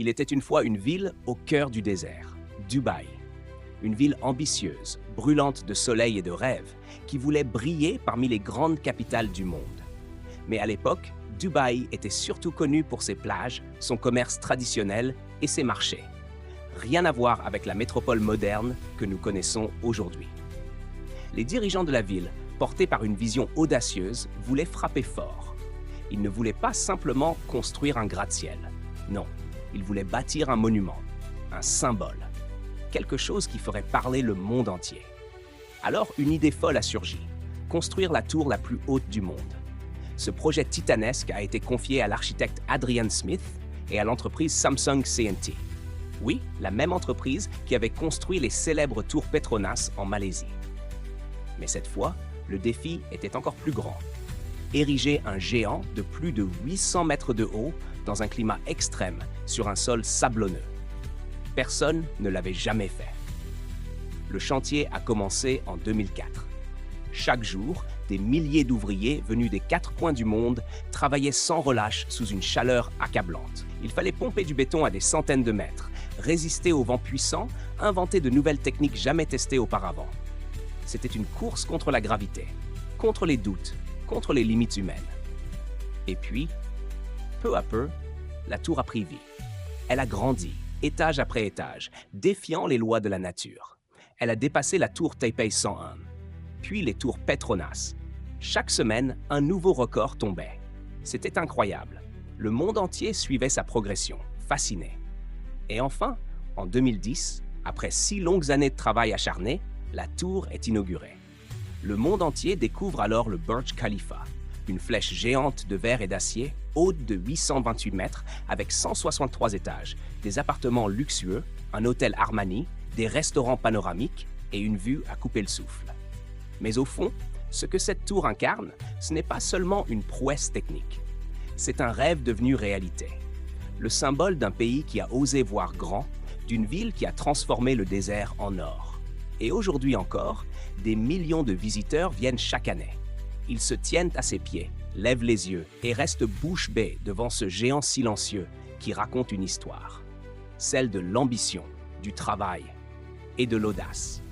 Il était une fois une ville au cœur du désert, Dubaï. Une ville ambitieuse, brûlante de soleil et de rêves, qui voulait briller parmi les grandes capitales du monde. Mais à l'époque, Dubaï était surtout connu pour ses plages, son commerce traditionnel et ses marchés. Rien à voir avec la métropole moderne que nous connaissons aujourd'hui. Les dirigeants de la ville, portés par une vision audacieuse, voulaient frapper fort. Ils ne voulaient pas simplement construire un gratte-ciel. Non, ils voulaient bâtir un monument, un symbole, quelque chose qui ferait parler le monde entier. Alors, une idée folle a surgi, construire la tour la plus haute du monde. Ce projet titanesque a été confié à l'architecte Adrian Smith et à l'entreprise Samsung C&T. Oui, la même entreprise qui avait construit les célèbres tours Petronas en Malaisie. Mais cette fois, le défi était encore plus grand. Ériger un géant de plus de 800 mètres de haut dans un climat extrême sur un sol sablonneux. Personne ne l'avait jamais fait. Le chantier a commencé en 2004. Chaque jour, des milliers d'ouvriers venus des 4 coins du monde travaillaient sans relâche sous une chaleur accablante. Il fallait pomper du béton à des centaines de mètres, résister aux vents puissants, inventer de nouvelles techniques jamais testées auparavant. C'était une course contre la gravité, contre les doutes, contre les limites humaines. Et puis, peu à peu, la tour a pris vie. Elle a grandi, étage après étage, défiant les lois de la nature. Elle a dépassé la tour Taipei 101, puis les tours Petronas. Chaque semaine, un nouveau record tombait. C'était incroyable. Le monde entier suivait sa progression, fasciné. Et enfin, en 2010, après 6 longues années de travail acharné, la tour est inaugurée. Le monde entier découvre alors le Burj Khalifa, une flèche géante de verre et d'acier, haute de 828 mètres, avec 163 étages, des appartements luxueux, un hôtel Armani, des restaurants panoramiques et une vue à couper le souffle. Mais au fond, ce que cette tour incarne, ce n'est pas seulement une prouesse technique. C'est un rêve devenu réalité. Le symbole d'un pays qui a osé voir grand, d'une ville qui a transformé le désert en or. Et aujourd'hui encore, des millions de visiteurs viennent chaque année. Ils se tiennent à ses pieds, lèvent les yeux et restent bouche bée devant ce géant silencieux qui raconte une histoire. Celle de l'ambition, du travail et de l'audace.